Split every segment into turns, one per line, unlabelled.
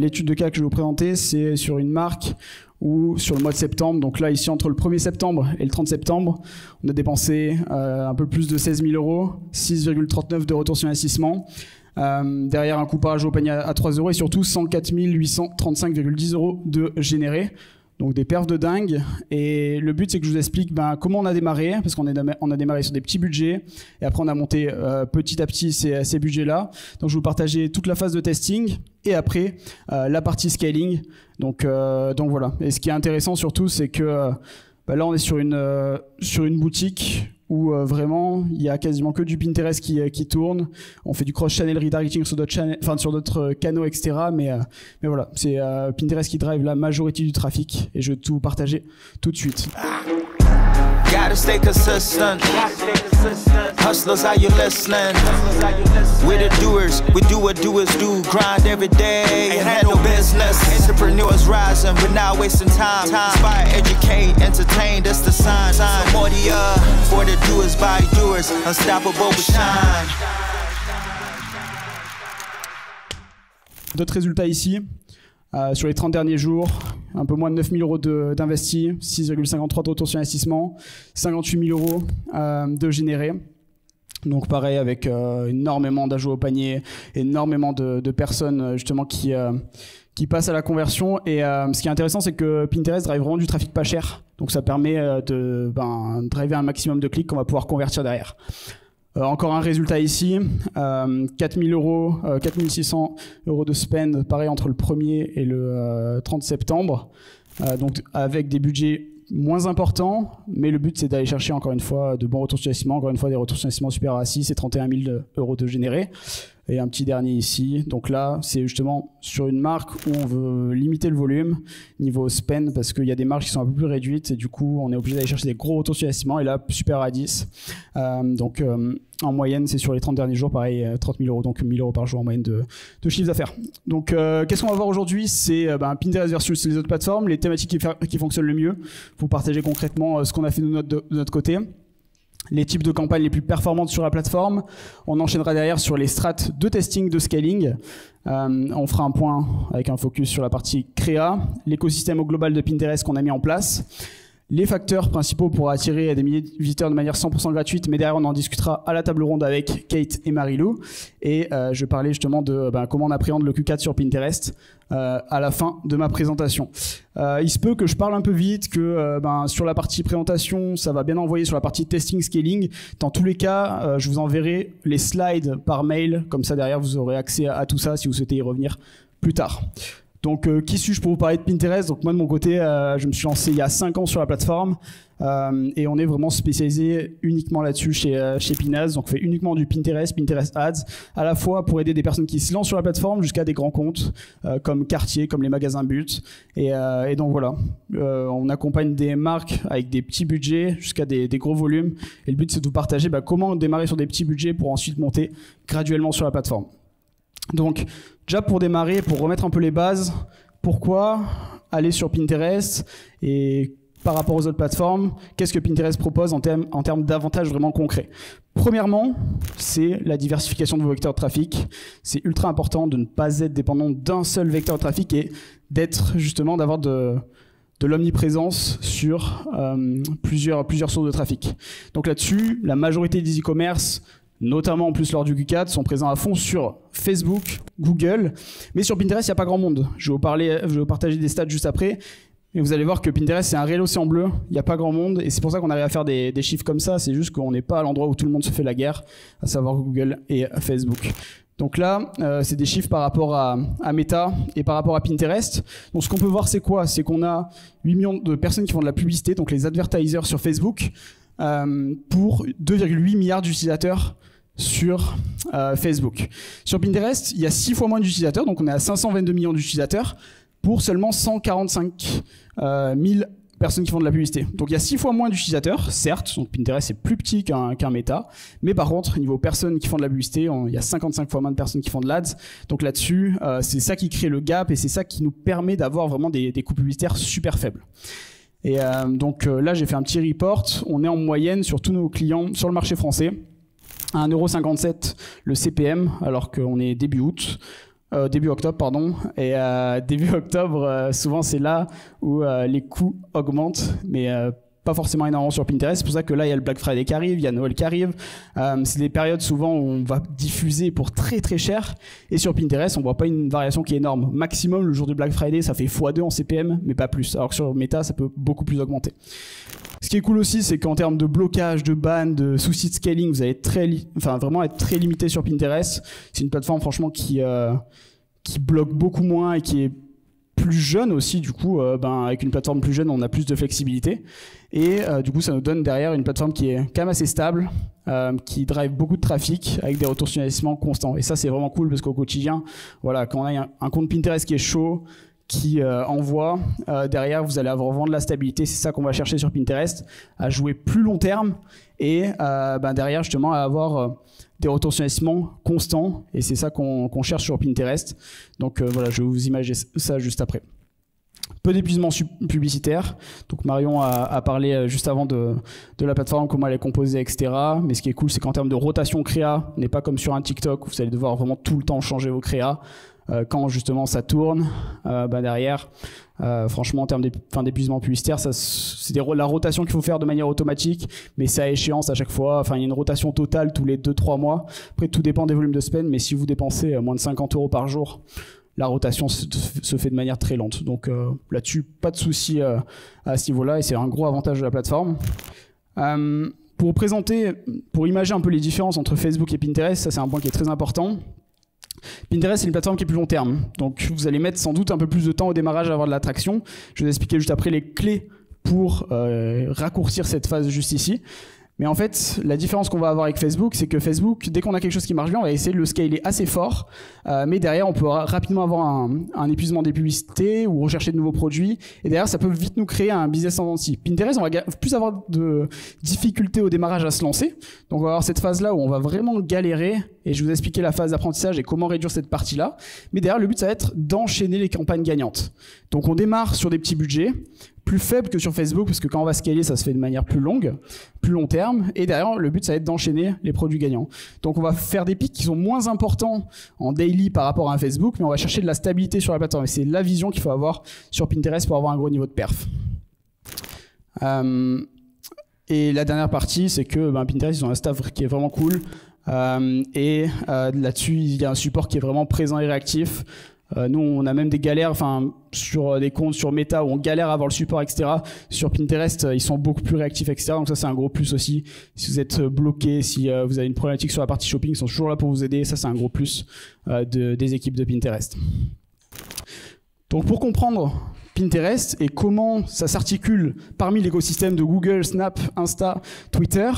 L'étude de cas que je vais vous présenter, c'est sur une marque où sur le mois de septembre, donc là ici entre le 1er septembre et le 30 septembre, on a dépensé un peu plus de 16 000 €, 6,39 de retour sur investissement. Derrière un coût par jour au panier à 3 € et surtout 104 835,10 € de générés. Donc des perfs de dingue. Et le but, c'est que je vous explique comment on a démarré, parce qu'on a démarré sur des petits budgets, et après on a monté petit à petit ces budgets-là. Donc je vais vous partager toute la phase de testing, et après la partie scaling. Donc voilà. Et ce qui est intéressant surtout, c'est que là on est sur une boutique où vraiment il y a quasiment que du Pinterest qui tourne. On fait du cross-channel retargeting sur d'autres canaux, etc. Mais voilà, c'est Pinterest qui drive la majorité du trafic, et je vais tout partager tout de suite.
Gotta stay consistent. Hustlers, are you listening? We're the doers, we do what doers do. Grind every day and handle business. Entrepreneurs rising, we're not wasting time. Inspire, educate, entertain, that's the sign. More for the doers by doers. Unstoppable, we shine.
D'autres résultats ici. Sur les 30 derniers jours, un peu moins de 9 000 € d'investis, 6,53 de retour sur investissement, 58 000 € de générés. Donc pareil, avec énormément d'ajouts au panier, énormément de personnes justement qui passent à la conversion. Et ce qui est intéressant, c'est que Pinterest drive vraiment du trafic pas cher. Donc ça permet de driver un maximum de clics qu'on va pouvoir convertir derrière. Encore un résultat ici, 4 600 € de spend, pareil entre le 1er et le 30 septembre, donc avec des budgets moins importants, mais le but c'est d'aller chercher encore une fois de bons retours sur investissement, encore une fois des retours sur investissement supérieurs à 6 et 31 000 € de générés. Et un petit dernier ici. Donc là, c'est justement sur une marque où on veut limiter le volume niveau spend, parce qu'il y a des marges qui sont un peu plus réduites et du coup, on est obligé d'aller chercher des gros retours sur investissement. Et là, supérieur à 10. En moyenne, c'est sur les 30 derniers jours, pareil, 30 000 €, donc 1 000 € par jour en moyenne de chiffre d'affaires. Donc, qu'est-ce qu'on va voir aujourd'hui? C'est Pinterest versus les autres plateformes, les thématiques qui fonctionnent le mieux. Pour partager concrètement ce qu'on a fait de notre côté. Les types de campagnes les plus performantes sur la plateforme. On enchaînera derrière sur les strates de testing, de scaling. On fera un point avec un focus sur la partie créa, l'écosystème au global de Pinterest qu'on a mis en place, les facteurs principaux pour attirer des milliers de visiteurs de manière 100% gratuite, mais derrière on en discutera à la table ronde avec Kate et Marie-Lou. Et je parlais justement de comment on appréhende le Q4 sur Pinterest à la fin de ma présentation. Il se peut que je parle un peu vite, que sur la partie présentation, ça va bien envoyer sur la partie testing, scaling. Dans tous les cas, je vous enverrai les slides par mail, comme ça derrière vous aurez accès à tout ça si vous souhaitez y revenir plus tard. Donc, qui suis-je pour vous parler de Pinterest? Donc, moi, de mon côté, je me suis lancé il y a 5 ans sur la plateforme et on est vraiment spécialisé uniquement là-dessus chez Pinaz. Donc, on fait uniquement du Pinterest Ads, à la fois pour aider des personnes qui se lancent sur la plateforme jusqu'à des grands comptes comme Cartier, comme les magasins But. Et donc, voilà, on accompagne des marques avec des petits budgets jusqu'à des gros volumes. Et le but, c'est de vous partager comment démarrer sur des petits budgets pour ensuite monter graduellement sur la plateforme. Donc, déjà pour démarrer, pour remettre un peu les bases, pourquoi aller sur Pinterest et par rapport aux autres plateformes, qu'est-ce que Pinterest propose en termes d'avantages vraiment concrets? Premièrement, c'est la diversification de vos vecteurs de trafic. C'est ultra important de ne pas être dépendant d'un seul vecteur de trafic et d'avoir de l'omniprésence sur plusieurs sources de trafic. Donc là-dessus, la majorité des e-commerce, notamment en plus lors du Q4, sont présents à fond sur Facebook, Google, mais sur Pinterest, il n'y a pas grand monde. Je vais vous partager des stats juste après, et vous allez voir que Pinterest, c'est un réel océan bleu, il n'y a pas grand monde, et c'est pour ça qu'on arrive à faire des chiffres comme ça, c'est juste qu'on n'est pas à l'endroit où tout le monde se fait la guerre, à savoir Google et Facebook. Donc là, c'est des chiffres par rapport à Meta et par rapport à Pinterest. Donc ce qu'on peut voir, c'est quoi? C'est qu'on a 8 millions de personnes qui font de la publicité, donc les advertisers sur Facebook, pour 2,8 milliards d'utilisateurs sur Facebook. Sur Pinterest, il y a 6 fois moins d'utilisateurs, donc on est à 522 millions d'utilisateurs pour seulement 145 000 personnes qui font de la publicité. Donc il y a 6 fois moins d'utilisateurs, certes, donc Pinterest est plus petit qu'un Meta, mais par contre, niveau personnes qui font de la publicité, il y a 55 fois moins de personnes qui font de l'ads. Donc là-dessus, c'est ça qui crée le gap et c'est ça qui nous permet d'avoir vraiment des coûts publicitaires super faibles. Et donc là, j'ai fait un petit report. On est en moyenne sur tous nos clients sur le marché français à 1,57 € le CPM, alors qu'on est début août. Début octobre, pardon. Et début octobre, souvent c'est là où les coûts augmentent, mais pas forcément énormément sur Pinterest. C'est pour ça que là, il y a le Black Friday qui arrive, il y a Noël qui arrive. C'est des périodes souvent où on va diffuser pour très très cher. Et sur Pinterest, on voit pas une variation qui est énorme. Maximum, le jour du Black Friday, ça fait x2 en CPM, mais pas plus. Alors que sur Meta, ça peut beaucoup plus augmenter. Ce qui est cool aussi, c'est qu'en termes de blocage, de ban, de soucis de scaling, vous allez vraiment être très limité sur Pinterest. C'est une plateforme franchement qui bloque beaucoup moins et qui est plus jeune aussi. Du coup, avec une plateforme plus jeune, on a plus de flexibilité. Et du coup, ça nous donne derrière une plateforme qui est quand même assez stable, qui drive beaucoup de trafic avec des retours sur investissement constants. Et ça, c'est vraiment cool parce qu'au quotidien, voilà, quand on a un compte Pinterest qui est chaud, qui envoie, derrière vous allez avoir vraiment de la stabilité. C'est ça qu'on va chercher sur Pinterest, à jouer plus long terme et derrière justement à avoir des retours sur investissement constants, et c'est ça qu'on cherche sur Pinterest. Donc voilà, je vais vous imager ça juste après. Peu d'épuisement publicitaire. Donc Marion a parlé juste avant de la plateforme, comment elle est composée, etc. Mais ce qui est cool, c'est qu'en termes de rotation créa, on n'est pas comme sur un TikTok où vous allez devoir vraiment tout le temps changer vos créas. Quand justement ça tourne, derrière, franchement en termes d'épuisement publicitaire, c'est la rotation qu'il faut faire de manière automatique, mais c'est à échéance à chaque fois. Enfin, il y a une rotation totale tous les 2-3 mois. Après, tout dépend des volumes de spend, mais si vous dépensez moins de 50 € par jour, la rotation se fait de manière très lente. Donc là-dessus, pas de souci à ce niveau-là, et c'est un gros avantage de la plateforme. Pour imager un peu les différences entre Facebook et Pinterest, ça c'est un point qui est très important. Pinterest, c'est une plateforme qui est plus long terme. Donc, vous allez mettre sans doute un peu plus de temps au démarrage à avoir de l'attraction. Je vais vous expliquer juste après les clés pour raccourcir cette phase juste ici. Mais en fait, la différence qu'on va avoir avec Facebook, c'est que Facebook, dès qu'on a quelque chose qui marche bien, on va essayer de le scaler assez fort. Mais derrière, on peut rapidement avoir un épuisement des publicités ou rechercher de nouveaux produits. Et derrière, ça peut vite nous créer un business en entier. Pinterest, on va plus avoir de difficultés au démarrage à se lancer. Donc, on va avoir cette phase-là où on va vraiment galérer. Et je vais vous expliquer la phase d'apprentissage et comment réduire cette partie-là. Mais derrière, le but, ça va être d'enchaîner les campagnes gagnantes. Donc, on démarre sur des petits budgets, plus faibles que sur Facebook, parce que quand on va scaler, ça se fait de manière plus longue, plus long terme. Et derrière, le but, ça va être d'enchaîner les produits gagnants. Donc, on va faire des pics qui sont moins importants en daily par rapport à un Facebook, mais on va chercher de la stabilité sur la plateforme. Et c'est la vision qu'il faut avoir sur Pinterest pour avoir un gros niveau de perf. Et la dernière partie, c'est que Pinterest, ils ont un staff qui est vraiment cool. Là-dessus, il y a un support qui est vraiment présent et réactif. Nous, on a même des galères, sur des comptes sur Meta où on galère à avoir le support, etc. Sur Pinterest, ils sont beaucoup plus réactifs, etc. Donc ça, c'est un gros plus aussi. Si vous êtes bloqué, si vous avez une problématique sur la partie shopping, ils sont toujours là pour vous aider. Ça, c'est un gros plus des équipes de Pinterest. Donc pour comprendre Pinterest et comment ça s'articule parmi l'écosystème de Google, Snap, Insta, Twitter,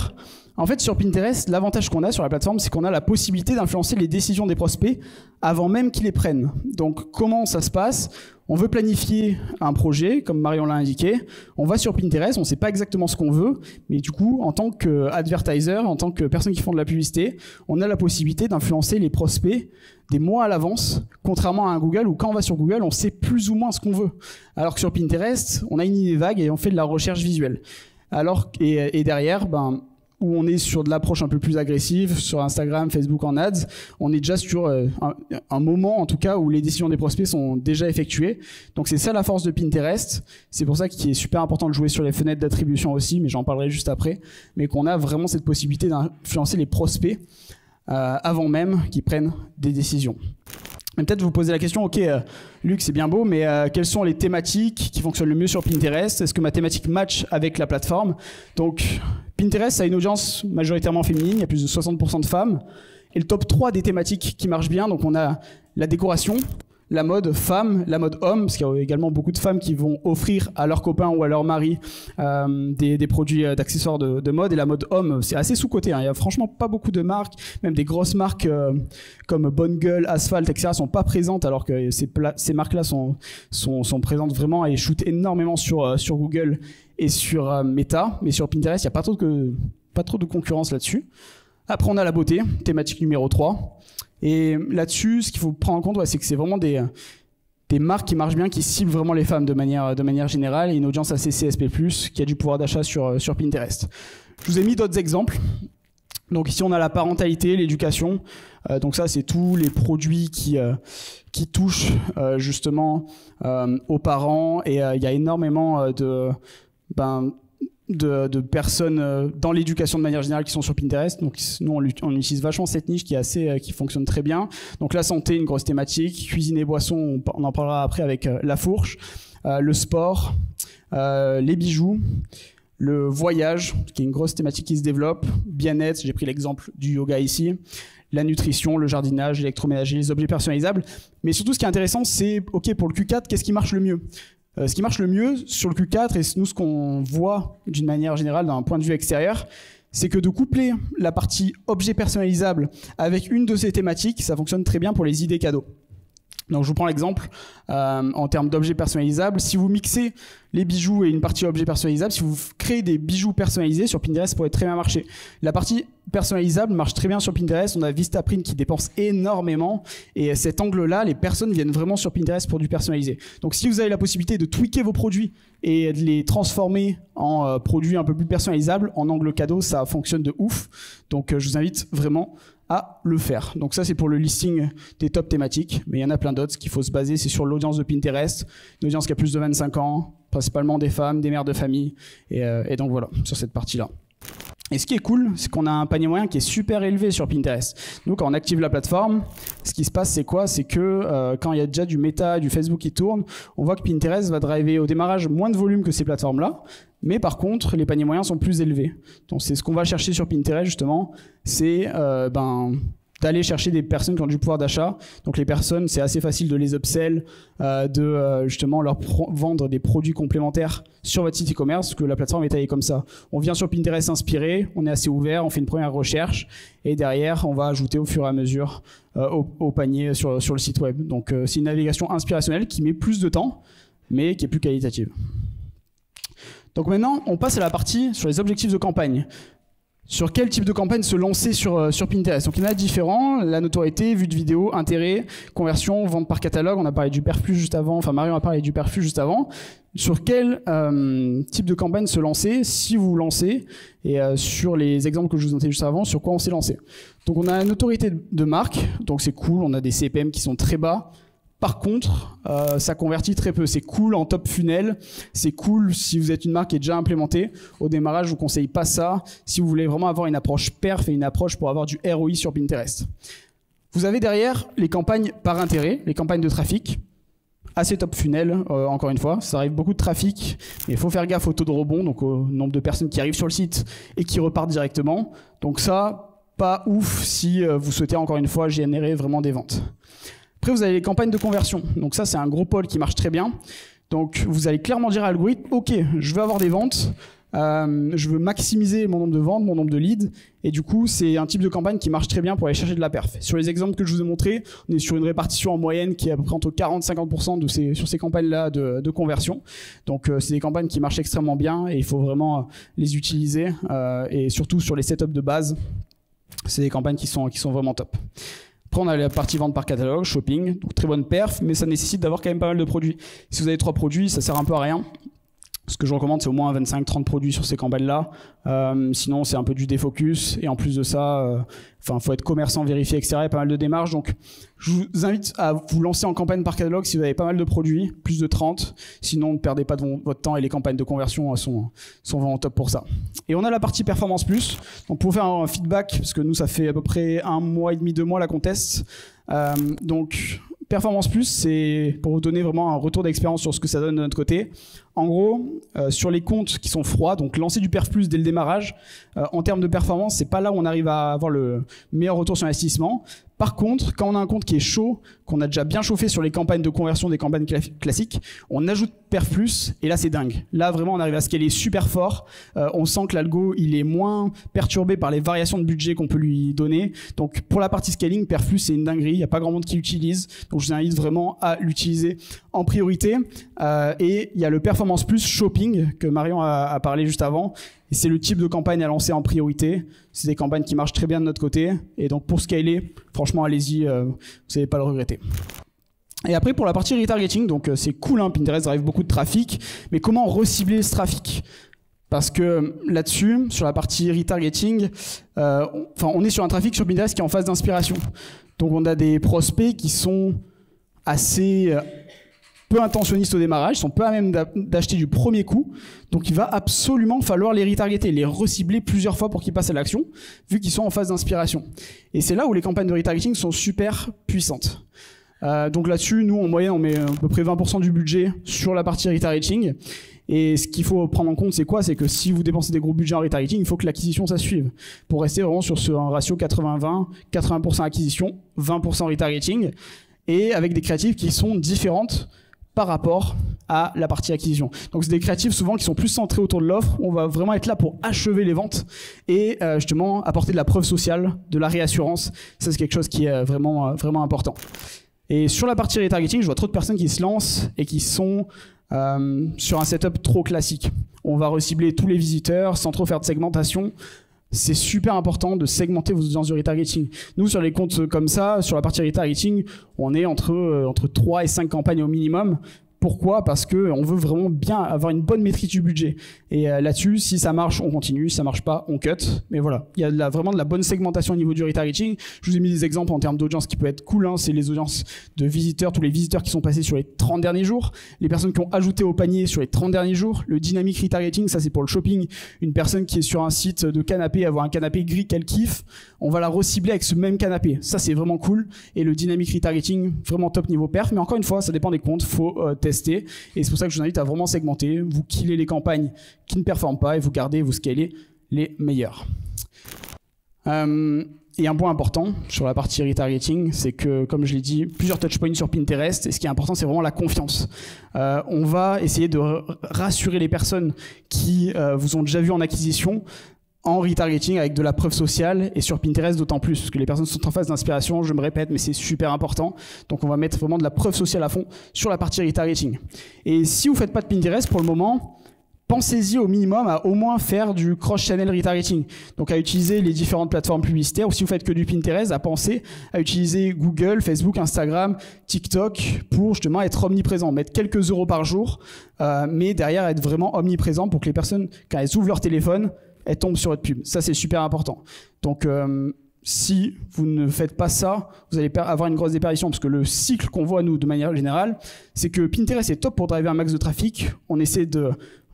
en fait, sur Pinterest, l'avantage qu'on a sur la plateforme, c'est qu'on a la possibilité d'influencer les décisions des prospects avant même qu'ils les prennent. Donc, comment ça se passe ? On veut planifier un projet, comme Marion l'a indiqué. On va sur Pinterest, on ne sait pas exactement ce qu'on veut, mais du coup, en tant qu'advertiser, en tant que personne qui font de la publicité, on a la possibilité d'influencer les prospects des mois à l'avance, contrairement à un Google où quand on va sur Google, on sait plus ou moins ce qu'on veut. Alors que sur Pinterest, on a une idée vague et on fait de la recherche visuelle. Et derrière, où on est sur de l'approche un peu plus agressive, sur Instagram, Facebook en ads, on est déjà sur un moment, en tout cas, où les décisions des prospects sont déjà effectuées. Donc c'est ça la force de Pinterest. C'est pour ça qu'il est super important de jouer sur les fenêtres d'attribution aussi, mais j'en parlerai juste après. Mais qu'on a vraiment cette possibilité d'influencer les prospects avant même qu'ils prennent des décisions. Mais peut-être vous posez la question, ok, Luc, c'est bien beau, mais quelles sont les thématiques qui fonctionnent le mieux sur Pinterest ? Est-ce que ma thématique match avec la plateforme ? Donc, Pinterest a une audience majoritairement féminine, il y a plus de 60% de femmes. Et le top 3 des thématiques qui marchent bien, donc on a la décoration, la mode femme, la mode homme, parce qu'il y a également beaucoup de femmes qui vont offrir à leurs copains ou à leur mari des produits d'accessoires de mode. Et la mode homme, c'est assez sous-coté. Il y a franchement pas beaucoup de marques, même des grosses marques comme Bonne Gueule, Asphalt, etc. sont pas présentes, alors que ces marques-là sont présentes vraiment et shootent énormément sur Google et sur Meta. Mais sur Pinterest, il n'y a pas trop de concurrence là-dessus. Après, on a la beauté, thématique numéro 3. Et là-dessus, ce qu'il faut prendre en compte, c'est que c'est vraiment des marques qui marchent bien, qui ciblent vraiment les femmes de manière générale, et une audience assez CSP+, qui a du pouvoir d'achat sur Pinterest. Je vous ai mis d'autres exemples. Donc ici on a la parentalité, l'éducation. Donc ça c'est tous les produits qui touchent justement aux parents, et il y a énormément de personnes dans l'éducation de manière générale qui sont sur Pinterest. Donc nous on utilise vachement cette niche qui fonctionne très bien. Donc la santé, une grosse thématique, cuisine et boissons, on en parlera après avec La Fourche, le sport, les bijoux, le voyage, qui est une grosse thématique qui se développe, bien-être, j'ai pris l'exemple du yoga ici, la nutrition, le jardinage, l'électroménager, les objets personnalisables. Mais surtout, ce qui est intéressant, c'est, OK, pour le Q4, qu'est-ce qui marche le mieux ? Ce qui marche le mieux sur le Q4, et nous, ce qu'on voit d'une manière générale d'un point de vue extérieur, c'est que de coupler la partie objets personnalisables avec une de ces thématiques, ça fonctionne très bien pour les idées cadeaux. Donc je vous prends l'exemple en termes d'objets personnalisables. Si vous mixez les bijoux et une partie objets personnalisables, si vous créez des bijoux personnalisés sur Pinterest, ça pourrait très bien marcher. La partie personnalisable marche très bien sur Pinterest. On a Vistaprint qui dépense énormément, et cet angle-là, les personnes viennent vraiment sur Pinterest pour du personnalisé. Donc si vous avez la possibilité de tweaker vos produits et de les transformer en produits un peu plus personnalisables, en angle cadeau, ça fonctionne de ouf. Donc je vous invite vraiment à le faire. Donc ça c'est pour le listing des top thématiques, mais il y en a plein d'autres. Ce qu'il faut se baser, c'est sur l'audience de Pinterest, une audience qui a plus de 25 ans, principalement des femmes, des mères de famille, et donc voilà, sur cette partie-là. Et ce qui est cool, c'est qu'on a un panier moyen qui est super élevé sur Pinterest. Nous, quand on active la plateforme, ce qui se passe, c'est quoi? C'est que quand il y a déjà du Meta, du Facebook qui tourne, on voit que Pinterest va driver au démarrage moins de volume que ces plateformes-là. Mais par contre, les paniers moyens sont plus élevés. Donc c'est ce qu'on va chercher sur Pinterest, justement, c'est d'aller chercher des personnes qui ont du pouvoir d'achat. Donc les personnes, c'est assez facile de les upsell, justement leur vendre des produits complémentaires sur votre site e-commerce, parce que la plateforme est taillée comme ça. On vient sur Pinterest s'inspirer, on est assez ouvert, on fait une première recherche, et derrière, on va ajouter au fur et à mesure au panier sur le site web. Donc c'est une navigation inspirationnelle qui met plus de temps, mais qui est plus qualitative. Donc maintenant, on passe à la partie sur les objectifs de campagne. Sur quel type de campagne se lancer sur Pinterest? Donc il y en a différents, la notoriété, vue de vidéo, intérêt, conversion, vente par catalogue, on a parlé du perflux juste avant, enfin Marion a parlé du perflux juste avant. Sur quel type de campagne se lancer si vous vous lancez, et sur les exemples que je vous ai montrés juste avant, sur quoi on s'est lancé. Donc on a la notoriété de marque, donc c'est cool, on a des CPM qui sont très bas. Par contre, ça convertit très peu. C'est cool en top funnel, c'est cool si vous êtes une marque qui est déjà implémentée. Au démarrage, je vous conseille pas ça si vous voulez vraiment avoir une approche perf et une approche pour avoir du ROI sur Pinterest. Vous avez derrière les campagnes par intérêt, les campagnes de trafic, assez top funnel, encore une fois. Ça arrive beaucoup de trafic, mais il faut faire gaffe au taux de rebond, donc au nombre de personnes qui arrivent sur le site et qui repartent directement. Donc ça, pas ouf si vous souhaitez encore une fois générer vraiment des ventes. Après, vous avez les campagnes de conversion. Donc ça, c'est un gros pôle qui marche très bien. Donc vous allez clairement dire à l'algorithme, OK, je veux avoir des ventes, je veux maximiser mon nombre de ventes, mon nombre de leads. Et du coup, c'est un type de campagne qui marche très bien pour aller chercher de la perf. Sur les exemples que je vous ai montrés, on est sur une répartition en moyenne qui est à peu près entre 40-50% sur ces campagnes-là de conversion. Donc c'est des campagnes qui marchent extrêmement bien et il faut vraiment les utiliser. Et surtout sur les setups de base, c'est des campagnes qui sont vraiment top. Après, on a la partie vente par catalogue, shopping, donc très bonne perf, mais ça nécessite d'avoir quand même pas mal de produits. Si vous avez 3 produits, ça sert un peu à rien. Ce que je recommande, c'est au moins 25-30 produits sur ces campagnes-là. Sinon, c'est un peu du défocus. Et en plus de ça, faut être commerçant, vérifié, etc. Il y a pas mal de démarches. Donc, je vous invite à vous lancer en campagne par catalogue si vous avez pas mal de produits, plus de 30. Sinon, ne perdez pas votre temps et les campagnes de conversion sont vraiment top pour ça. Et on a la partie Performance Plus. Donc, pour faire un feedback, parce que nous, ça fait à peu près 1 mois et demi, 2 mois là qu'on teste. Donc, Performance Plus, c'est pour vous donner vraiment un retour d'expérience sur ce que ça donne de notre côté. En gros, sur les comptes qui sont froids, donc lancer du Perf Plus dès le démarrage, en termes de performance, c'est pas là où on arrive à avoir le meilleur retour sur investissement. Par contre, quand on a un compte qui est chaud, qu'on a déjà bien chauffé sur les campagnes de conversion des campagnes classiques, on ajoute Perf Plus et là c'est dingue. Là vraiment on arrive à scaler super fort. On sent que l'algo il est moins perturbé par les variations de budget qu'on peut lui donner. Donc pour la partie scaling, Perf Plus c'est une dinguerie. Il n'y a pas grand monde qui l'utilise. Donc je vous invite vraiment à l'utiliser en priorité. Et il y a le Performance Plus Shopping que Marion a parlé juste avant. Et c'est le type de campagne à lancer en priorité. C'est des campagnes qui marchent très bien de notre côté. Et donc pour scaler, franchement, allez-y, vous n'allez pas le regretter. Et après, pour la partie retargeting, donc c'est cool, hein, Pinterest drive beaucoup de trafic. Mais comment recibler ce trafic ? Parce que là-dessus, sur la partie retargeting, on est sur un trafic sur Pinterest qui est en phase d'inspiration. Donc on a des prospects qui sont assez peu intentionnistes au démarrage, sont peu à même d'acheter du premier coup. Donc il va absolument falloir les retargeter, les recibler plusieurs fois pour qu'ils passent à l'action, vu qu'ils sont en phase d'inspiration. Et c'est là où les campagnes de retargeting sont super puissantes. Donc là-dessus, nous en moyenne, on met à peu près 20% du budget sur la partie retargeting. Et ce qu'il faut prendre en compte, c'est quoi? C'est que si vous dépensez des gros budgets en retargeting, il faut que l'acquisition, ça suive. Pour rester vraiment sur un ratio 80-20, 80% acquisition, 20% retargeting, et avec des créatives qui sont différentes par rapport à la partie acquisition. Donc c'est des créatives souvent qui sont plus centrées autour de l'offre. On va vraiment être là pour achever les ventes et justement apporter de la preuve sociale, de la réassurance. Ça, c'est quelque chose qui est vraiment, vraiment important. Et sur la partie retargeting, je vois trop de personnes qui se lancent et qui sont sur un setup trop classique. On va recibler tous les visiteurs sans trop faire de segmentation. C'est super important de segmenter vos audiences du retargeting. Nous, sur les comptes comme ça, sur la partie retargeting, on est entre 3 et 5 campagnes au minimum. Pourquoi? Parce qu'on veut vraiment bien avoir une bonne maîtrise du budget. Et là-dessus, si ça marche, on continue. Si ça marche pas, on cut. Mais voilà, il y a vraiment de la bonne segmentation au niveau du retargeting. Je vous ai mis des exemples en termes d'audience qui peut être cool. C'est les audiences de visiteurs, tous les visiteurs qui sont passés sur les 30 derniers jours, les personnes qui ont ajouté au panier sur les 30 derniers jours, le dynamic retargeting, ça c'est pour le shopping. Une personne qui est sur un site de canapé, avoir un canapé gris qu'elle kiffe, on va la recibler avec ce même canapé. Ça c'est vraiment cool. Et le dynamic retargeting, vraiment top niveau perf. Mais encore une fois, ça dépend des comptes. Faut tester. Et c'est pour ça que je vous invite à vraiment segmenter. Vous killez les campagnes qui ne performent pas et vous gardez, vous scalez les meilleurs. Et un point important sur la partie retargeting, c'est que, comme je l'ai dit, plusieurs touchpoints sur Pinterest. Et ce qui est important, c'est vraiment la confiance. On va essayer de rassurer les personnes qui vous ont déjà vu en acquisition en retargeting avec de la preuve sociale, et sur Pinterest d'autant plus, parce que les personnes sont en phase d'inspiration, je me répète, mais c'est super important. Donc on va mettre vraiment de la preuve sociale à fond sur la partie retargeting. Et si vous ne faites pas de Pinterest pour le moment, pensez-y au minimum à au moins faire du cross-channel retargeting. Donc à utiliser les différentes plateformes publicitaires, ou si vous faites que du Pinterest, à penser à utiliser Google, Facebook, Instagram, TikTok pour justement être omniprésent, mettre quelques euros par jour, mais derrière être vraiment omniprésent pour que les personnes, quand elles ouvrent leur téléphone, elles tombent sur votre pub. Ça, c'est super important. Donc, si vous ne faites pas ça, vous allez avoir une grosse déperdition, parce que le cycle qu'on voit, nous, de manière générale, c'est que Pinterest est top pour driver un max de trafic. On essaie de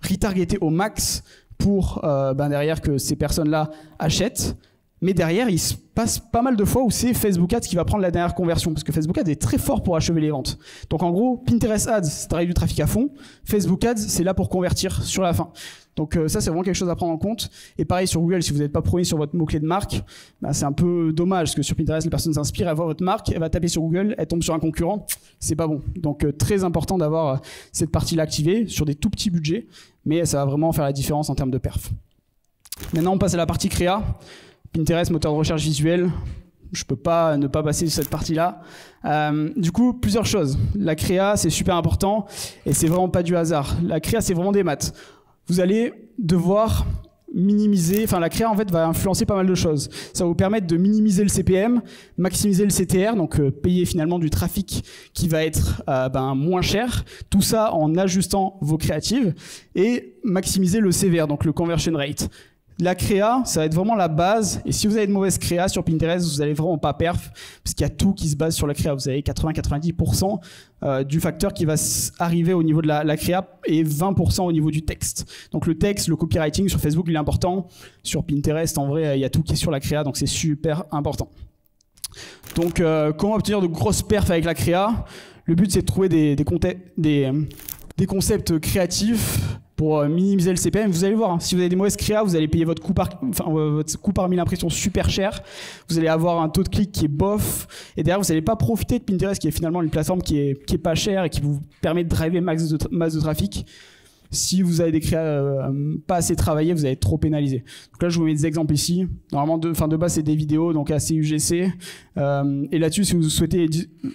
retargeter au max pour derrière que ces personnes-là achètent. Mais derrière, il se passe pas mal de fois où c'est Facebook Ads qui va prendre la dernière conversion, parce que Facebook Ads est très fort pour achever les ventes. Donc en gros, Pinterest Ads, ça drive du trafic à fond. Facebook Ads, c'est là pour convertir sur la fin. Donc ça, c'est vraiment quelque chose à prendre en compte. Et pareil sur Google, si vous n'êtes pas premier sur votre mot-clé de marque, c'est un peu dommage, parce que sur Pinterest, les personnes s'inspirent, elles voient votre marque, elle va taper sur Google, elle tombe sur un concurrent, c'est pas bon. Donc très important d'avoir cette partie-là activée sur des tout petits budgets, mais ça va vraiment faire la différence en termes de perf. Maintenant, on passe à la partie créa. Pinterest, moteur de recherche visuel. Je peux pas ne pas passer sur cette partie-là. Du coup, plusieurs choses. La créa, c'est super important et c'est vraiment pas du hasard. La créa, c'est vraiment des maths. Vous allez devoir minimiser, la créa en fait va influencer pas mal de choses. Ça va vous permettre de minimiser le CPM, maximiser le CTR, donc payer finalement du trafic qui va être moins cher. Tout ça en ajustant vos créatives et maximiser le CVR, donc le conversion rate. La créa, ça va être vraiment la base. Et si vous avez de mauvaises créas sur Pinterest, vous n'allez vraiment pas perf, parce qu'il y a tout qui se base sur la créa. Vous avez 80-90% du facteur qui va arriver au niveau de la créa et 20% au niveau du texte. Donc le texte, le copywriting sur Facebook, il est important. Sur Pinterest, en vrai, il y a tout qui est sur la créa, donc c'est super important. Donc comment obtenir de grosses perfs avec la créa? Le but, c'est de trouver des concepts créatifs pour minimiser le CPM. Vous allez voir, si vous avez des mauvaises créas, vous allez payer votre coût par 1000 impressions super cher. Vous allez avoir un taux de clic qui est bof. Et derrière, vous n'allez pas profiter de Pinterest, qui est finalement une plateforme qui est pas chère et qui vous permet de driver masse de trafic. Si vous avez des créas pas assez travaillées, vous allez être trop pénalisé. Donc là, je vous mets des exemples ici. Normalement, de base, c'est des vidéos, donc assez UGC. Et là-dessus, si vous souhaitez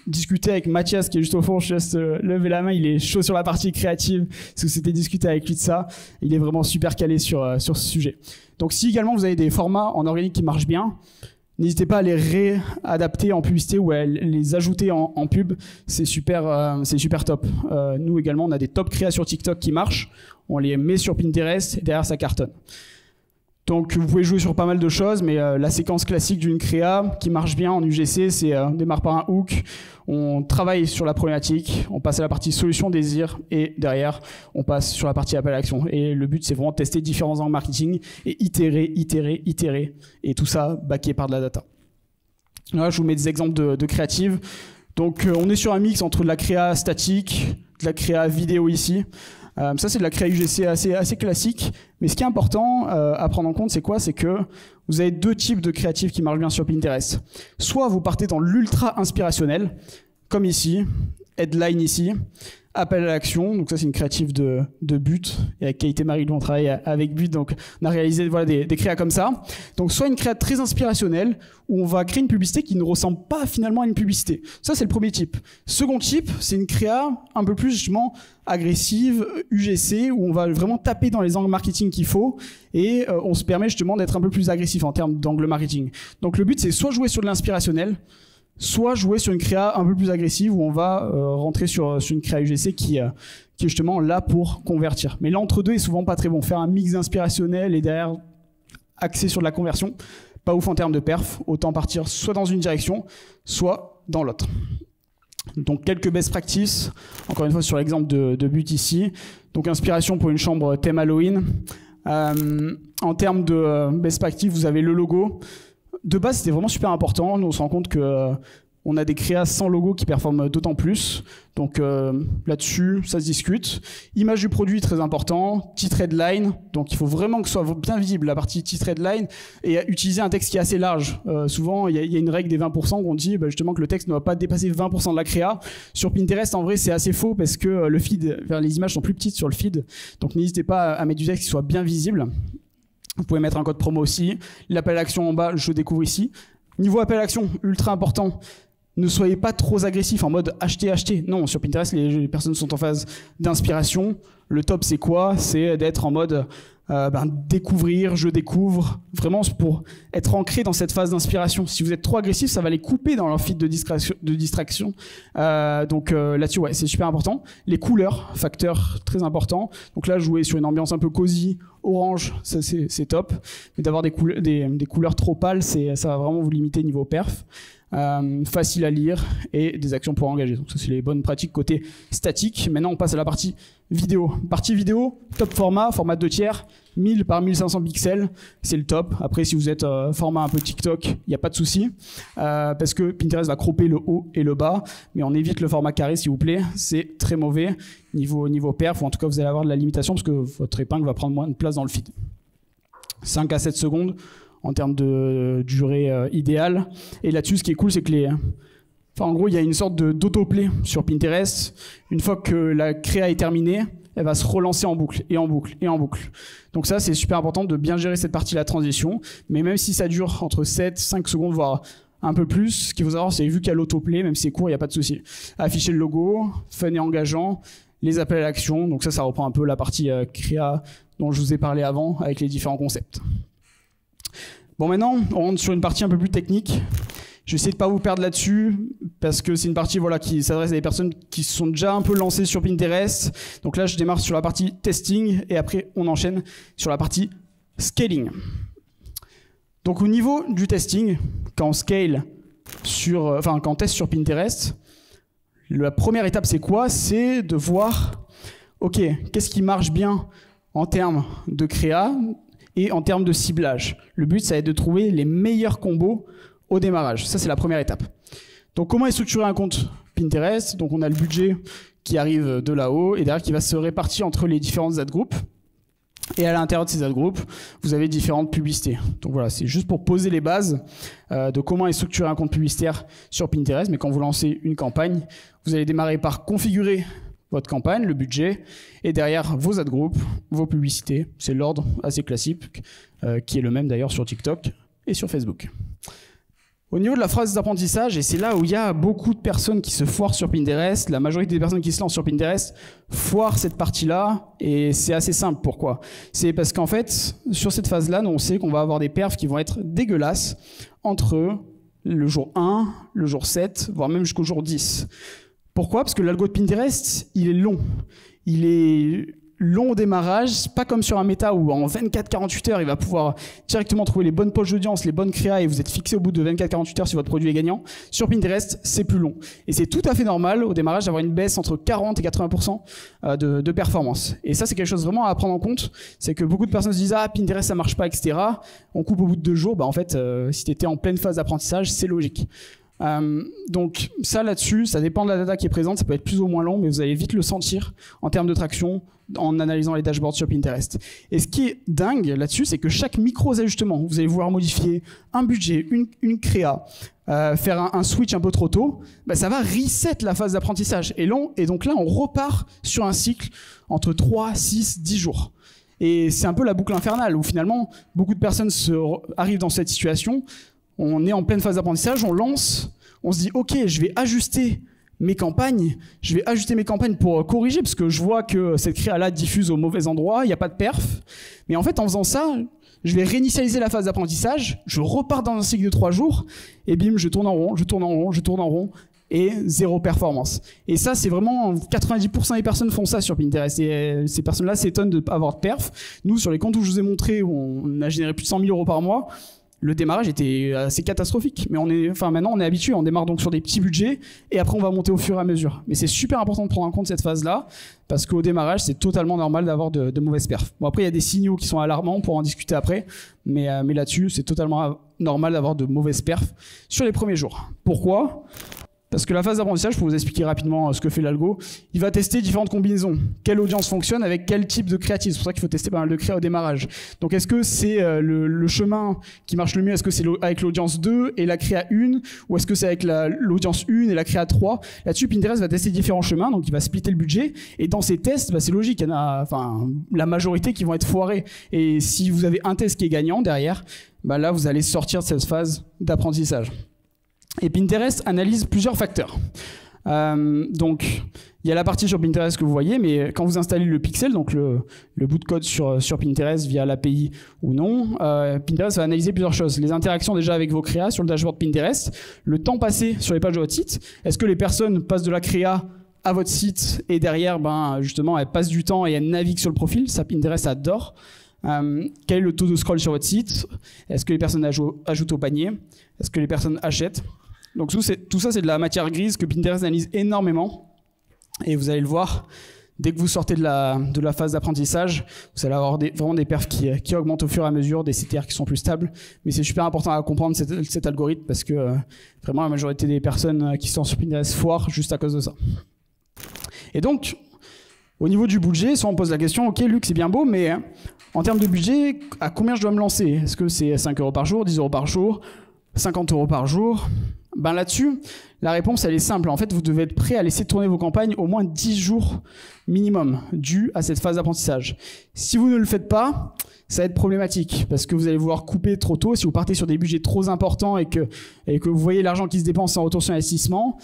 discuter avec Mathias, qui est juste au fond, je laisse lever la main, il est chaud sur la partie créative. Si vous souhaitez discuter avec lui de ça, il est vraiment super calé sur ce sujet. Donc si également vous avez des formats en organique qui marchent bien, N'hésitez pas à les réadapter en publicité ou à les ajouter en pub. C'est super top. Nous également, on a des top créas sur TikTok qui marchent. On les met sur Pinterest et derrière, ça cartonne. Donc, vous pouvez jouer sur pas mal de choses, mais la séquence classique d'une créa qui marche bien en UGC, c'est on démarre par un hook, on travaille sur la problématique, on passe à la partie solution désir et derrière, on passe sur la partie appel à l'action. Et le but, c'est vraiment de tester différents angles marketing et itérer, et tout ça backé par de la data. Là, je vous mets des exemples de créatives. Donc, on est sur un mix entre de la créa statique, de la créa vidéo ici. Ça, c'est de la créa UGC assez classique. Mais ce qui est important à prendre en compte, c'est quoi? C'est que vous avez deux types de créatifs qui marchent bien sur Pinterest. Soit vous partez dans l'ultra inspirationnel, comme ici, headline ici, appel à l'action. Donc ça, c'est une créative de But. Et avec Kate et Marie, on travaille avec But. Donc on a réalisé des créas comme ça. Donc soit une créa très inspirationnelle, où on va créer une publicité qui ne ressemble pas finalement à une publicité. Ça, c'est le premier type. Second type, c'est une créa un peu plus justement agressive, UGC, où on va vraiment taper dans les angles marketing qu'il faut et on se permet justement d'être un peu plus agressif en termes d'angle marketing. Donc le but, c'est soit jouer sur de l'inspirationnel, soit jouer sur une créa un peu plus agressive où on va rentrer sur une créa UGC qui est justement là pour convertir. Mais l'entre-deux est souvent pas très bon. Faire un mix inspirationnel et derrière axé sur de la conversion, pas ouf en termes de perf. Autant partir soit dans une direction, soit dans l'autre. Donc quelques best practices, encore une fois sur l'exemple de But ici. Donc inspiration pour une chambre thème Halloween. En termes de best practices, vous avez le logo. De base, c'était vraiment super important. Nous, on se rend compte que on a des créas sans logo qui performent d'autant plus. Donc là-dessus, ça se discute. Image du produit, très important. Titre headline. Donc il faut vraiment que ce soit bien visible, la partie titre headline. Et utiliser un texte qui est assez large. Souvent, il y a une règle des 20% où on dit justement que le texte ne doit pas dépasser 20% de la créa. Sur Pinterest, en vrai, c'est assez faux parce que le feed, les images sont plus petites sur le feed. Donc n'hésitez pas à mettre du texte qui soit bien visible. Vous pouvez mettre un code promo aussi. L'appel à l'action en bas, je découvre ici. Niveau appel à l'action, ultra important. Ne soyez pas trop agressif en mode acheter. Non, sur Pinterest, les personnes sont en phase d'inspiration. Le top, c'est quoi? C'est d'être en mode découvrir, je découvre. Vraiment, c'est pour être ancré dans cette phase d'inspiration. Si vous êtes trop agressif, ça va les couper dans leur feed de distraction. Donc là-dessus, ouais, c'est super important. Les couleurs, facteur très important. Donc là, jouer sur une ambiance un peu cosy, orange, ça c'est top. Mais d'avoir des couleurs trop pâles, ça va vraiment vous limiter niveau perf. Facile à lire et des actions pour engager. Donc ça, c'est les bonnes pratiques côté statique. Maintenant, on passe à la partie vidéo. Partie vidéo, top format 2/3, 1000 par 1500 pixels, c'est le top. Après, si vous êtes format un peu TikTok, il n'y a pas de souci, parce que Pinterest va cropper le haut et le bas, mais on évite le format carré, s'il vous plaît. C'est très mauvais niveau perf, ou en tout cas, vous allez avoir de la limitation parce que votre épingle va prendre moins de place dans le feed. 5 à 7 secondes en termes de durée idéale. Et là-dessus, ce qui est cool, c'est que en gros, il y a une sorte d'autoplay sur Pinterest. Une fois que la créa est terminée, elle va se relancer en boucle, et en boucle, et en boucle. Donc ça, c'est super important de bien gérer cette partie de la transition. Mais même si ça dure entre 7, 5 secondes, voire un peu plus, ce qu'il faut savoir, c'est vu qu'il y a l'autoplay, même si c'est court, il n'y a pas de souci. Afficher le logo, fun et engageant, les appels à l'action. Donc ça reprend un peu la partie créa dont je vous ai parlé avant, avec les différents concepts. Bon, maintenant, on rentre sur une partie un peu plus technique. Je vais essayer de pas vous perdre là-dessus, parce que c'est une partie qui s'adresse à des personnes qui se sont déjà un peu lancées sur Pinterest. Donc là, je démarre sur la partie testing, et après, on enchaîne sur la partie scaling. Donc au niveau du testing, quand on scale quand on teste sur Pinterest, la première étape, c'est quoi? C'est de voir, ok, qu'est-ce qui marche bien en termes de créa et en termes de ciblage. Le but, ça va être de trouver les meilleurs combos au démarrage. Ça, c'est la première étape. Donc, comment est structuré un compte Pinterest? Donc, on a le budget qui arrive de là-haut et derrière qui va se répartir entre les différentes ad groups. Et à l'intérieur de ces ad groups, vous avez différentes publicités. Donc voilà, c'est juste pour poser les bases de comment est structuré un compte publicitaire sur Pinterest. Mais quand vous lancez une campagne, vous allez démarrer par configurer votre campagne, le budget, et derrière vos ad groups, vos publicités. C'est l'ordre assez classique, qui est le même d'ailleurs sur TikTok et sur Facebook. Au niveau de la phase d'apprentissage, et c'est là où il y a beaucoup de personnes qui se foirent sur Pinterest, la majorité des personnes qui se lancent sur Pinterest foirent cette partie-là, et c'est assez simple. Pourquoi ? C'est parce qu'en fait, sur cette phase-là, on sait qu'on va avoir des perfs qui vont être dégueulasses entre le jour 1, le jour 7, voire même jusqu'au jour 10. Pourquoi ? Parce que l'algo de Pinterest, il est long. Il est long au démarrage, pas comme sur un méta où en 24-48 heures, il va pouvoir directement trouver les bonnes poches d'audience, les bonnes créas, et vous êtes fixé au bout de 24-48 heures si votre produit est gagnant. Sur Pinterest, c'est plus long. Et c'est tout à fait normal au démarrage d'avoir une baisse entre 40 et 80% de performance. Et ça, c'est quelque chose vraiment à prendre en compte. C'est que beaucoup de personnes se disent « Ah, Pinterest, ça marche pas, etc. » On coupe au bout de 2 jours. En fait, si tu étais en pleine phase d'apprentissage, c'est logique. Donc ça là-dessus, ça dépend de la data qui est présente, ça peut être plus ou moins long, mais vous allez vite le sentir en termes de traction en analysant les dashboards sur Pinterest. Et ce qui est dingue là-dessus, c'est que chaque micro-ajustement, vous allez vouloir modifier un budget, une créa, faire un switch un peu trop tôt, ça va reset la phase d'apprentissage. Et donc là, on repart sur un cycle entre 3, 6, 10 jours. Et c'est un peu la boucle infernale où finalement, beaucoup de personnes arrivent dans cette situation. On est en pleine phase d'apprentissage, on lance, on se dit « Ok, je vais ajuster mes campagnes pour corriger, parce que je vois que cette créa-là diffuse au mauvais endroit, il n'y a pas de perf. Mais en fait, en faisant ça, je vais réinitialiser la phase d'apprentissage, je repars dans un cycle de 3 jours, et bim, je tourne en rond, et zéro performance. Et ça, c'est vraiment 90% des personnes font ça sur Pinterest. Et ces personnes-là s'étonnent de ne pas avoir de perf. Nous, sur les comptes où je vous ai montré, où on a généré plus de 100 000 € par mois, le démarrage était assez catastrophique. Mais maintenant, on est habitué. On démarre donc sur des petits budgets et après, on va monter au fur et à mesure. Mais c'est super important de prendre en compte cette phase-là parce qu'au démarrage, c'est totalement normal d'avoir de mauvaises perfs. Bon, après, il y a des signaux qui sont alarmants pour en discuter après. Mais là-dessus, c'est totalement normal d'avoir de mauvaises perfs sur les premiers jours. Pourquoi ? Parce que la phase d'apprentissage, pour vous expliquer rapidement ce que fait l'algo, il va tester différentes combinaisons. Quelle audience fonctionne avec quel type de créatif. C'est pour ça qu'il faut tester pas mal de créa au démarrage. Donc est-ce que c'est le chemin qui marche le mieux? Est-ce que c'est avec l'audience 2 et la créa 1? Ou est-ce que c'est avec l'audience 1 et la créa 3? Là-dessus, Pinterest va tester différents chemins, donc il va splitter le budget. Et dans ces tests, c'est logique, il y en a la majorité qui vont être foirés. Et si vous avez un test qui est gagnant derrière, là, vous allez sortir de cette phase d'apprentissage. Et Pinterest analyse plusieurs facteurs. Donc, il y a la partie sur Pinterest que vous voyez, mais quand vous installez le pixel, donc le bout de code sur Pinterest via l'API ou non, Pinterest va analyser plusieurs choses. Les interactions déjà avec vos créas sur le dashboard Pinterest, le temps passé sur les pages de votre site, est-ce que les personnes passent de la créa à votre site et derrière, justement, elles passent du temps et elles naviguent sur le profil, ça Pinterest adore. Quel est le taux de scroll sur votre site? Est-ce que les personnes ajoutent au panier? Est-ce que les personnes achètent? Donc tout ça, c'est de la matière grise que Pinterest analyse énormément. Et vous allez le voir, dès que vous sortez de la phase d'apprentissage, vous allez avoir vraiment des perfs qui augmentent au fur et à mesure, des CTR qui sont plus stables. Mais c'est super important à comprendre cet algorithme parce que vraiment la majorité des personnes qui sont sur Pinterest foirent juste à cause de ça. Et donc, au niveau du budget, soit on pose la question, ok Luc, c'est bien beau, mais en termes de budget, à combien je dois me lancer? Est-ce que c'est 5 € par jour, 10 € par jour, 50 € par jour? Là-dessus, la réponse, elle est simple. En fait, vous devez être prêt à laisser tourner vos campagnes au moins 10 jours minimum, dû à cette phase d'apprentissage. Si vous ne le faites pas, ça va être problématique, parce que vous allez vouloir couper trop tôt. Si vous partez sur des budgets trop importants et que vous voyez l'argent qui se dépense en retour sur investissement,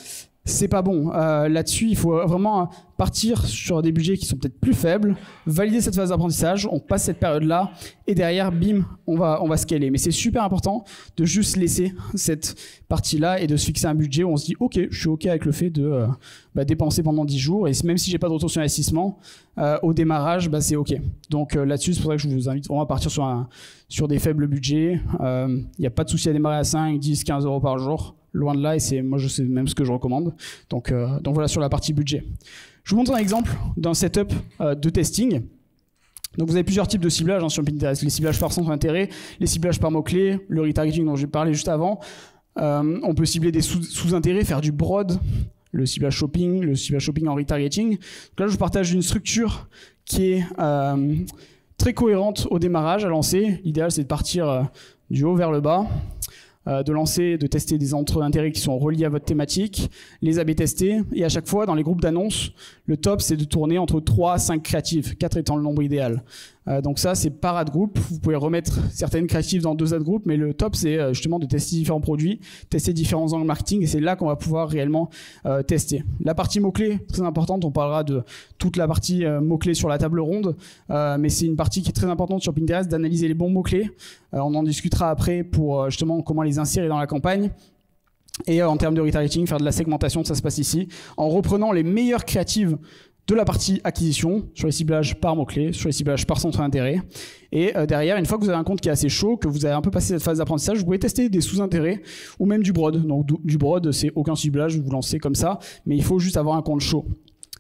c'est pas bon. Là-dessus, il faut vraiment partir sur des budgets qui sont peut-être plus faibles, valider cette phase d'apprentissage, on passe cette période-là, et derrière, bim, on va scaler. Mais c'est super important de juste laisser cette partie-là et de se fixer un budget où on se dit, ok, je suis ok avec le fait de dépenser pendant 10 jours, et même si j'ai pas de retour sur investissement, au démarrage, c'est ok. Donc là-dessus, c'est pour ça que je vous invite vraiment à partir sur des faibles budgets. Il n'y a pas de souci à démarrer à 5, 10, 15 € par jour. Loin de là, et moi je sais même ce que je recommande. Donc voilà sur la partie budget. Je vous montre un exemple d'un setup de testing. Donc vous avez plusieurs types de ciblage sur Pinterest. Les ciblages par centre d'intérêt, les ciblages par mots-clés, le retargeting dont j'ai parlé juste avant. On peut cibler des sous-intérêts, faire du broad, le ciblage shopping en retargeting. Donc là, je vous partage une structure qui est très cohérente au démarrage, à lancer. L'idéal, c'est de partir du haut vers le bas. de tester des centres d'intérêt qui sont reliés à votre thématique, les A/B tester, et à chaque fois, dans les groupes d'annonces, le top, c'est de tourner entre 3 à 5 créatives, 4 étant le nombre idéal. Donc ça, c'est par ad group. Vous pouvez remettre certaines créatives dans 2 ad group, mais le top, c'est justement de tester différents produits, tester différents angles marketing, et c'est là qu'on va pouvoir réellement tester. La partie mots-clés, très importante, on parlera de toute la partie mots-clés sur la table ronde, mais c'est une partie qui est très importante sur Pinterest, d'analyser les bons mots-clés. On en discutera après pour justement comment les insérer dans la campagne. Et en termes de retargeting, faire de la segmentation, ça se passe ici, en reprenant les meilleures créatives de la partie acquisition, sur les ciblages par mots-clés, sur les ciblages par centre d'intérêt. Et derrière, une fois que vous avez un compte qui est assez chaud, que vous avez un peu passé cette phase d'apprentissage, vous pouvez tester des sous-intérêts ou même du broad. Donc du broad, c'est aucun ciblage, vous lancez comme ça, mais il faut juste avoir un compte chaud.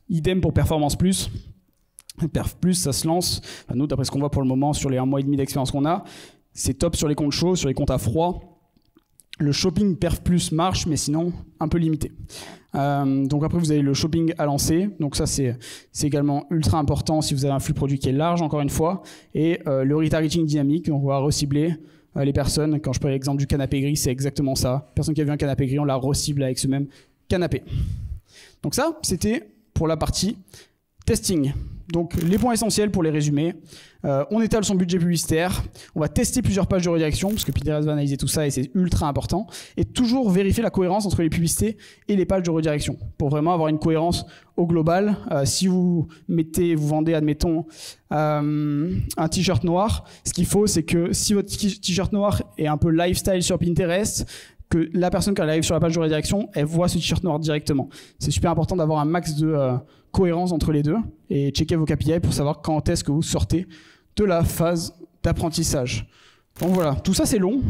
Idem pour Performance Plus. Perf Plus, ça se lance. Enfin, nous, d'après ce qu'on voit pour le moment, sur les 1 mois et demi d'expérience qu'on a, c'est top sur les comptes chauds, sur les comptes à froid. Le shopping Perf Plus marche, mais sinon un peu limité. Donc après, vous avez le shopping à lancer. Donc ça, c'est également ultra important si vous avez un flux produit qui est large, encore une fois. Et le retargeting dynamique, on va recibler les personnes. Quand je prends l'exemple du canapé gris, c'est exactement ça. Personne qui a vu un canapé gris, on la recible avec ce même canapé. Donc ça, c'était pour la partie testing. Donc les points essentiels pour les résumer, on étale son budget publicitaire, on va tester plusieurs pages de redirection, parce que Pinterest va analyser tout ça et c'est ultra important, et toujours vérifier la cohérence entre les publicités et les pages de redirection, pour vraiment avoir une cohérence au global. Si vous vendez, admettons, un t-shirt noir, ce qu'il faut, c'est que si votre t-shirt noir est un peu lifestyle sur Pinterest, que la personne, quand elle arrive sur la page de redirection, elle voit ce t-shirt noir directement. C'est super important d'avoir un max de cohérence entre les deux et checker vos KPI pour savoir quand est-ce que vous sortez de la phase d'apprentissage. Donc voilà, tout ça c'est long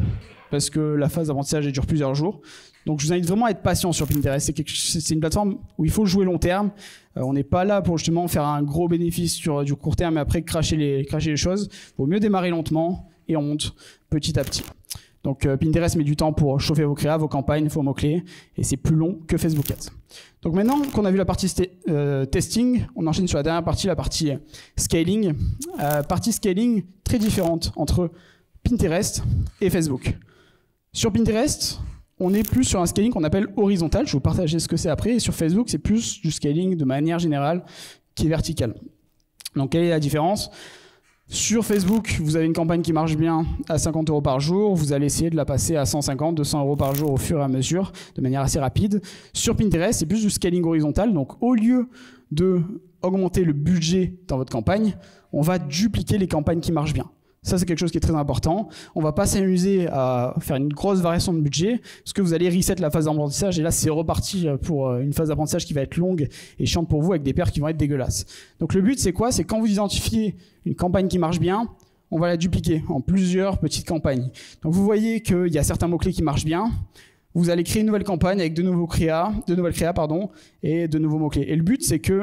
parce que la phase d'apprentissage elle dure plusieurs jours. Donc je vous invite vraiment à être patient sur Pinterest. C'est une plateforme où il faut jouer long terme. On n'est pas là pour justement faire un gros bénéfice sur du court terme et après cracher les choses. Il vaut mieux démarrer lentement et on monte petit à petit. Donc Pinterest met du temps pour chauffer vos créas, vos campagnes, vos mots-clés, et c'est plus long que Facebook Ads. Donc maintenant qu'on a vu la partie testing, on enchaîne sur la dernière partie, la partie scaling. Partie scaling très différente entre Pinterest et Facebook. Sur Pinterest, on est plus sur un scaling qu'on appelle horizontal, je vais vous partager ce que c'est après, et sur Facebook, c'est plus du scaling de manière générale qui est vertical. Donc quelle est la différence ? Sur Facebook, vous avez une campagne qui marche bien à 50 € par jour. Vous allez essayer de la passer à 150, 200 € par jour au fur et à mesure, de manière assez rapide. Sur Pinterest, c'est plus du scaling horizontal. Donc, au lieu de augmenter le budget dans votre campagne, on va dupliquer les campagnes qui marchent bien. Ça, c'est quelque chose qui est très important. On ne va pas s'amuser à faire une grosse variation de budget parce que vous allez reset la phase d'apprentissage et là, c'est reparti pour une phase d'apprentissage qui va être longue et chiante pour vous avec des pertes qui vont être dégueulasses. Donc, le but, c'est quoi ? C'est quand vous identifiez une campagne qui marche bien, on va la dupliquer en plusieurs petites campagnes. Donc, vous voyez qu'il y a certains mots-clés qui marchent bien. Vous allez créer une nouvelle campagne avec de nouvelles créas, et de nouveaux mots-clés. Et le but, c'est que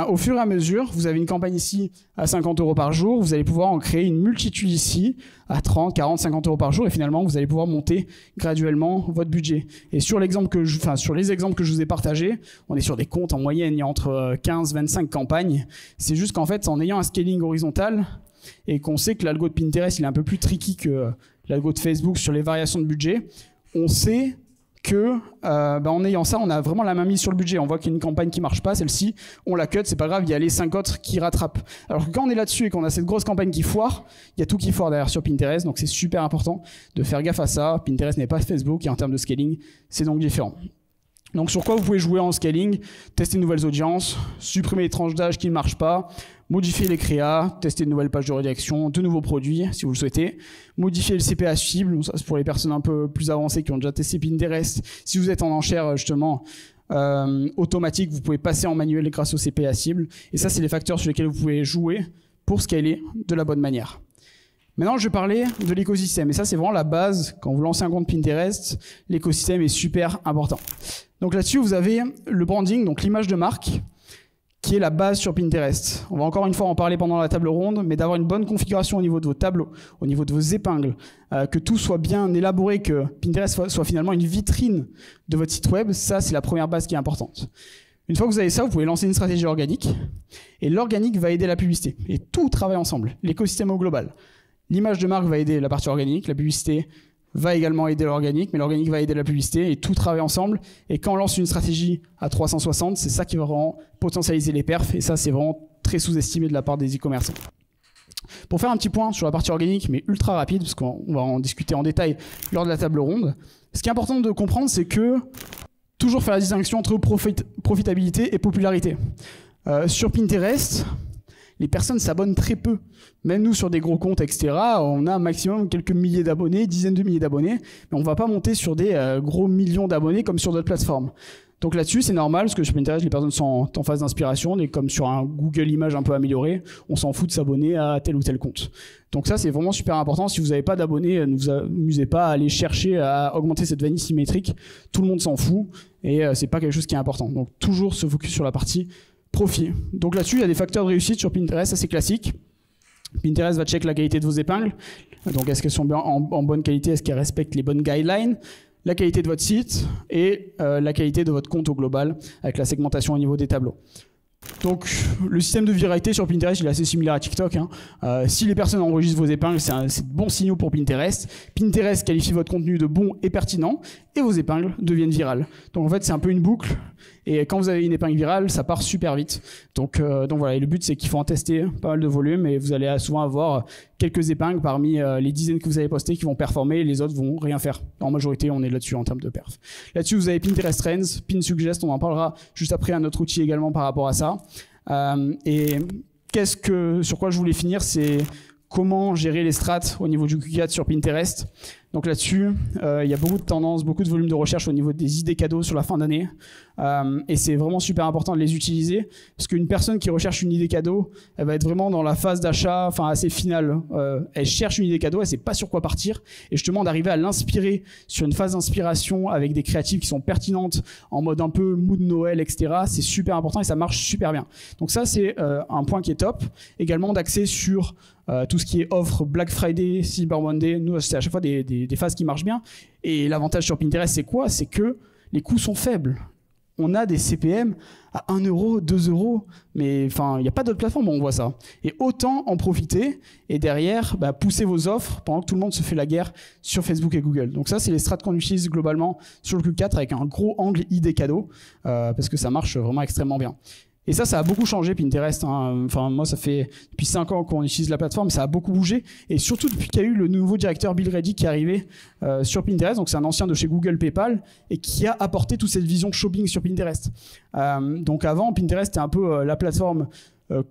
au fur et à mesure, vous avez une campagne ici à 50 € par jour, vous allez pouvoir en créer une multitude ici à 30, 40, 50 € par jour et finalement, vous allez pouvoir monter graduellement votre budget. Et sur les exemples que je vous ai partagés, on est sur des comptes en moyenne, il y a entre 15, 25 campagnes. C'est juste qu'en fait, en ayant un scaling horizontal et qu'on sait que l'algo de Pinterest, il est un peu plus tricky que l'algo de Facebook sur les variations de budget, on sait que en ayant ça, on a vraiment la main mise sur le budget. On voit qu'il y a une campagne qui marche pas, celle-ci, on la cut, c'est pas grave, il y a les 5 autres qui rattrapent. Alors que quand on est là-dessus et qu'on a cette grosse campagne qui foire, il y a tout qui foire derrière sur Pinterest, donc c'est super important de faire gaffe à ça. Pinterest n'est pas Facebook et en termes de scaling, c'est donc différent. Donc sur quoi vous pouvez jouer en scaling ? Tester de nouvelles audiences, supprimer les tranches d'âge qui ne marchent pas, modifier les créas, tester de nouvelles pages de redirection, de nouveaux produits si vous le souhaitez, modifier le CPA cible, ça c'est pour les personnes un peu plus avancées qui ont déjà testé Pinterest. Si vous êtes en enchère justement automatique, vous pouvez passer en manuel grâce au CPA cible. Et ça, c'est les facteurs sur lesquels vous pouvez jouer pour scaler de la bonne manière. Maintenant, je vais parler de l'écosystème. Et ça, c'est vraiment la base. Quand vous lancez un compte Pinterest, l'écosystème est super important. Donc là-dessus, vous avez le branding, donc l'image de marque, qui est la base sur Pinterest. On va encore une fois en parler pendant la table ronde, mais d'avoir une bonne configuration au niveau de vos tableaux, au niveau de vos épingles, que tout soit bien élaboré, que Pinterest soit finalement une vitrine de votre site web, ça, c'est la première base qui est importante. Une fois que vous avez ça, vous pouvez lancer une stratégie organique, et l'organique va aider la publicité. Et tout travaille ensemble, l'écosystème au global. L'image de marque va aider la partie organique, la publicité va également aider l'organique, mais l'organique va aider la publicité et tout travaille ensemble. Et quand on lance une stratégie à 360, c'est ça qui va vraiment potentialiser les perfs et ça, c'est vraiment très sous-estimé de la part des e-commerçants. Pour faire un petit point sur la partie organique, mais ultra rapide, parce qu'on va en discuter en détail lors de la table ronde, ce qui est important de comprendre, c'est que toujours faire la distinction entre profitabilité et popularité. Sur Pinterest, les personnes s'abonnent très peu. Même nous, sur des gros comptes, etc., on a un maximum quelques milliers d'abonnés, dizaines de milliers d'abonnés, mais on ne va pas monter sur des gros millions d'abonnés comme sur d'autres plateformes. Donc là-dessus, c'est normal, parce que sur Pinterest, les personnes sont en phase d'inspiration, et comme sur un Google Images un peu amélioré, on s'en fout de s'abonner à tel ou tel compte. Donc ça, c'est vraiment super important. Si vous n'avez pas d'abonnés, ne vous amusez pas à aller chercher à augmenter cette vanille symétrique. Tout le monde s'en fout, et c'est pas quelque chose qui est important. Donc toujours se focus sur la partie profit. Donc là-dessus, il y a des facteurs de réussite sur Pinterest assez classiques. Pinterest va check la qualité de vos épingles. Donc est-ce qu'elles sont bien en bonne qualité, est-ce qu'elles respectent les bonnes guidelines, la qualité de votre site et la qualité de votre compte au global avec la segmentation au niveau des tableaux. Donc le système de viralité sur Pinterest il est assez similaire à TikTok. Si les personnes enregistrent vos épingles, c'est de bons signaux pour Pinterest. Pinterest qualifie votre contenu de bon et pertinent et vos épingles deviennent virales. Donc en fait c'est un peu une boucle et quand vous avez une épingle virale ça part super vite. Donc voilà, et le but c'est qu'il faut en tester pas mal de volume et vous allez souvent avoir quelques épingles parmi les dizaines que vous avez postées qui vont performer et les autres vont rien faire. En majorité on est là-dessus en termes de perf. Là-dessus vous avez Pinterest Trends, PinSuggest, on en parlera juste après, un autre outil également par rapport à ça. Et sur quoi je voulais finir, c'est comment gérer les strats au niveau du Q4 sur Pinterest. Donc là-dessus, il y a beaucoup de tendances, beaucoup de volume de recherche au niveau des idées cadeaux sur la fin d'année. Et c'est vraiment super important de les utiliser parce qu'une personne qui recherche une idée cadeau, elle va être vraiment dans la phase d'achat assez finale. Elle cherche une idée cadeau, elle ne sait pas sur quoi partir. Et justement, d'arriver à l'inspirer sur une phase d'inspiration avec des créatives qui sont pertinentes en mode un peu mood Noël, etc. C'est super important et ça marche super bien. Donc ça, c'est un point qui est top. Également d'axer sur tout ce qui est offre Black Friday, Cyber Monday. Nous, c'est à chaque fois des phases qui marchent bien. Et l'avantage sur Pinterest, c'est quoi? C'est que les coûts sont faibles. On a des CPM à 1 euro, 2 euros, mais il n'y a pas d'autre plateforme où on voit ça. Et autant en profiter et derrière, pousser vos offres pendant que tout le monde se fait la guerre sur Facebook et Google. Donc ça, c'est les strates qu'on utilise globalement sur le Q4 avec un gros angle idée cadeau parce que ça marche vraiment extrêmement bien. Et ça a beaucoup changé Pinterest. Moi, ça fait depuis 5 ans qu'on utilise la plateforme, ça a beaucoup bougé. Et surtout depuis qu'il y a eu le nouveau directeur Bill Ready qui est arrivé sur Pinterest. Donc c'est un ancien de chez Google PayPal et qui a apporté toute cette vision shopping sur Pinterest. Donc avant, Pinterest était un peu la plateforme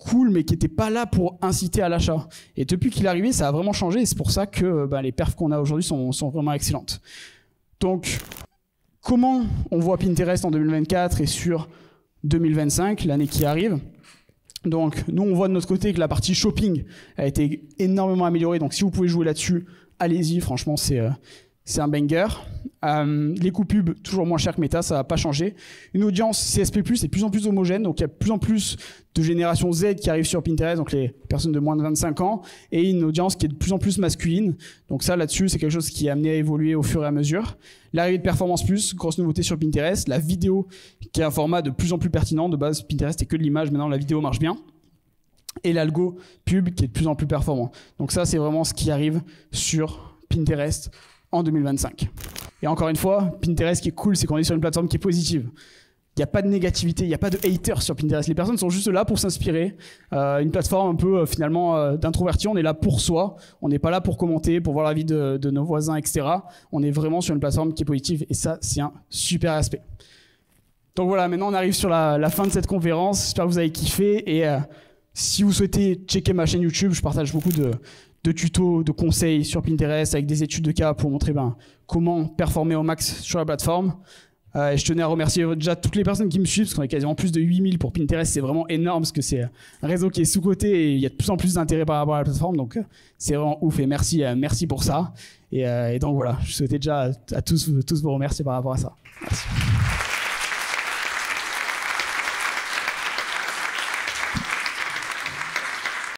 cool, mais qui n'était pas là pour inciter à l'achat. Et depuis qu'il est arrivé, ça a vraiment changé. Et c'est pour ça que les perfs qu'on a aujourd'hui sont vraiment excellentes. Donc, comment on voit Pinterest en 2024 et sur 2025, l'année qui arrive. Donc nous on voit de notre côté que la partie shopping a été énormément améliorée, donc si vous pouvez jouer là-dessus, allez-y, franchement c'est un banger. Les coûts pub toujours moins cher que Meta, ça va pas changer. Une audience CSP+, est de plus en plus homogène, donc il y a de plus en plus de génération Z qui arrive sur Pinterest, donc les personnes de moins de 25 ans, et une audience qui est de plus en plus masculine. Donc ça là-dessus, c'est quelque chose qui est amené à évoluer au fur et à mesure. L'arrivée de Performance Plus, grosse nouveauté sur Pinterest. La vidéo qui est un format de plus en plus pertinent. De base, Pinterest c'est que de l'image, maintenant la vidéo marche bien. Et l'algo pub qui est de plus en plus performant. Donc ça, c'est vraiment ce qui arrive sur Pinterest en 2025. Et encore une fois, Pinterest, ce qui est cool, c'est qu'on est sur une plateforme qui est positive. Il n'y a pas de négativité, il n'y a pas de haters sur Pinterest. Les personnes sont juste là pour s'inspirer. Une plateforme un peu finalement d'introverti. On est là pour soi. On n'est pas là pour commenter, pour voir la vie de nos voisins, etc. On est vraiment sur une plateforme qui est positive. Et ça, c'est un super aspect. Donc voilà, maintenant on arrive sur la fin de cette conférence. J'espère que vous avez kiffé. Et si vous souhaitez checker ma chaîne YouTube, je partage beaucoup de tutos, de conseils sur Pinterest avec des études de cas pour montrer comment performer au max sur la plateforme. Et je tenais à remercier déjà toutes les personnes qui me suivent parce qu'on est quasiment plus de 8000 pour Pinterest. C'est vraiment énorme parce que c'est un réseau qui est sous-coté et il y a de plus en plus d'intérêt par rapport à la plateforme. Donc c'est vraiment ouf et merci pour ça. Et donc voilà, je souhaitais déjà à tous vous remercier par rapport à ça. Merci.